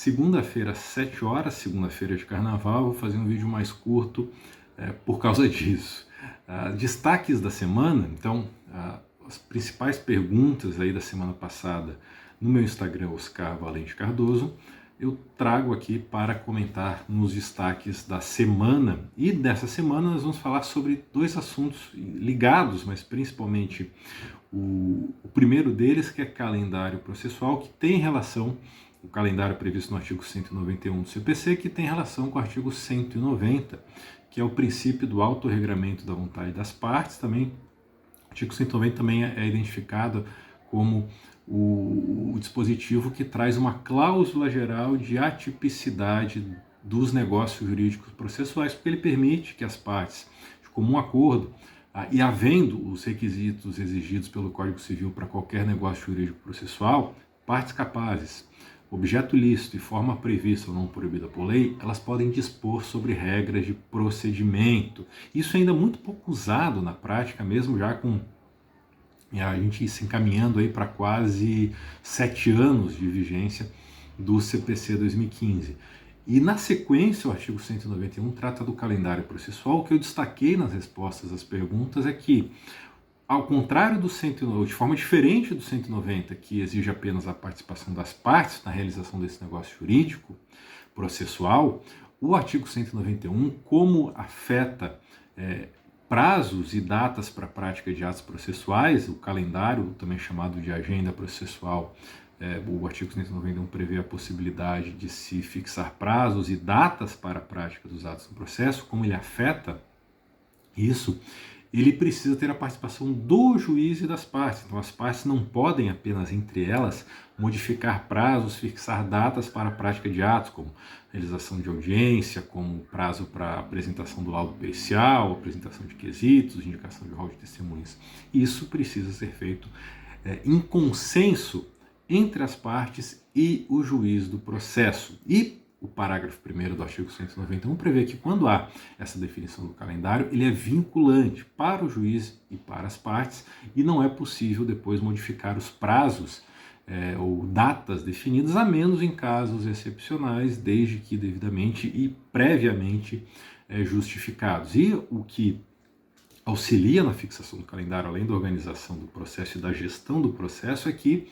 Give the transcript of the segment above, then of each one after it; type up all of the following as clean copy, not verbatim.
segunda-feira às 7 horas, segunda-feira de carnaval. Vou fazer um vídeo mais curto por causa disso. Destaques da semana, então, as principais perguntas aí da semana passada no meu Instagram, Oscar Valente Cardoso, eu trago aqui para comentar nos destaques da semana. E dessa semana nós vamos falar sobre dois assuntos ligados, mas principalmente o primeiro deles, que é calendário processual, que tem relação, o calendário previsto no artigo 191 do CPC, que tem relação com o artigo 190, que é o princípio do autorregramento da vontade das partes. Também, o artigo 190 também é identificado como o dispositivo que traz uma cláusula geral de atipicidade dos negócios jurídicos processuais, porque ele permite que as partes, de comum acordo, e havendo os requisitos exigidos pelo Código Civil para qualquer negócio jurídico processual, partes capazes, objeto lícito e forma prevista ou não proibida por lei, elas podem dispor sobre regras de procedimento. Isso é ainda muito pouco usado na prática, mesmo já com a gente se encaminhando aí para quase 7 anos de vigência do CPC 2015. E na sequência, o artigo 191 trata do calendário processual. O que eu destaquei nas respostas às perguntas é que, ao contrário do 190, de forma diferente do 190, que exige apenas a participação das partes na realização desse negócio jurídico processual, o artigo 191, como afeta prazos e datas para a prática de atos processuais, o calendário, também chamado de agenda processual, o artigo 191 prevê a possibilidade de se fixar prazos e datas para a prática dos atos no processo. Como ele afeta isso, ele precisa ter a participação do juiz e das partes. Então, as partes não podem apenas entre elas modificar prazos, fixar datas para a prática de atos, como realização de audiência, como prazo para apresentação do laudo pericial, apresentação de quesitos, indicação de rol de testemunhas. Isso precisa ser feito em consenso entre as partes e o juiz do processo. E o parágrafo 1º do artigo 191 prevê que, quando há essa definição do calendário, ele é vinculante para o juiz e para as partes, e não é possível depois modificar os prazos ou datas definidas, a menos em casos excepcionais, desde que devidamente e previamente justificados. E o que auxilia na fixação do calendário, além da organização do processo e da gestão do processo, é que,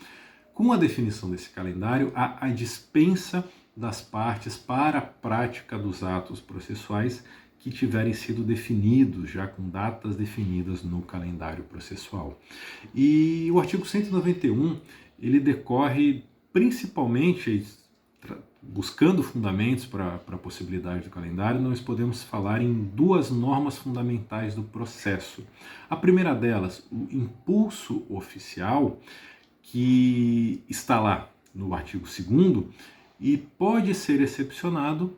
com a definição desse calendário, há a dispensa das partes para a prática dos atos processuais que tiverem sido definidos, já com datas definidas no calendário processual. E o artigo 191, ele decorre principalmente, buscando fundamentos para a possibilidade do calendário. Nós podemos falar em duas normas fundamentais do processo. A primeira delas, o impulso oficial, que está lá no artigo 2º, e pode ser excepcionado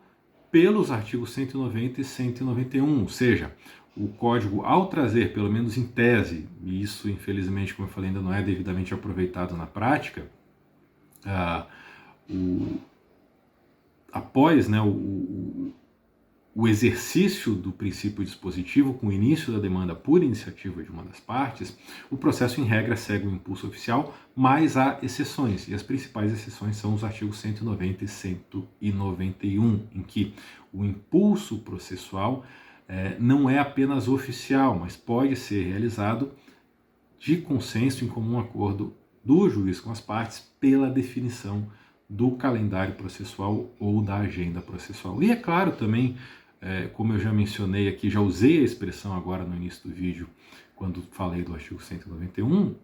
pelos artigos 190 e 191, ou seja, o Código, ao trazer, pelo menos em tese, e isso infelizmente, como eu falei, ainda não é devidamente aproveitado na prática, após o exercício do princípio dispositivo, com o início da demanda por iniciativa de uma das partes, o processo, em regra, segue o impulso oficial, mas há exceções, e as principais exceções são os artigos 190 e 191, em que o impulso processual não é apenas oficial, mas pode ser realizado de consenso, em comum acordo do juiz com as partes, pela definição do calendário processual ou da agenda processual. E é claro também, como eu já mencionei aqui, já usei a expressão agora no início do vídeo, quando falei do artigo 191,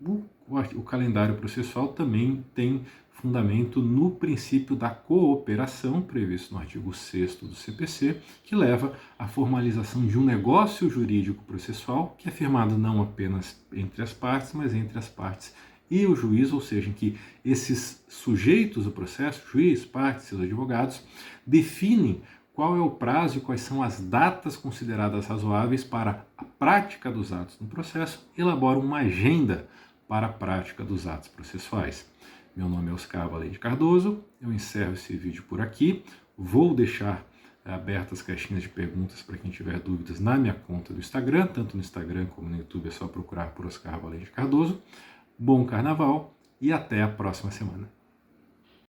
o calendário processual também tem fundamento no princípio da cooperação, previsto no artigo 6º do CPC, que leva à formalização de um negócio jurídico processual, que é firmado não apenas entre as partes, mas entre as partes e o juiz, ou seja, em que esses sujeitos do processo, juiz, partes, seus advogados, definem qual é o prazo e quais são as datas consideradas razoáveis para a prática dos atos no processo, elaboram uma agenda para a prática dos atos processuais. Meu nome é Oscar Valente Cardoso, eu encerro esse vídeo por aqui, vou deixar abertas caixinhas de perguntas para quem tiver dúvidas na minha conta do Instagram, tanto no Instagram como no YouTube, é só procurar por Oscar Valente Cardoso. Bom carnaval e até a próxima semana.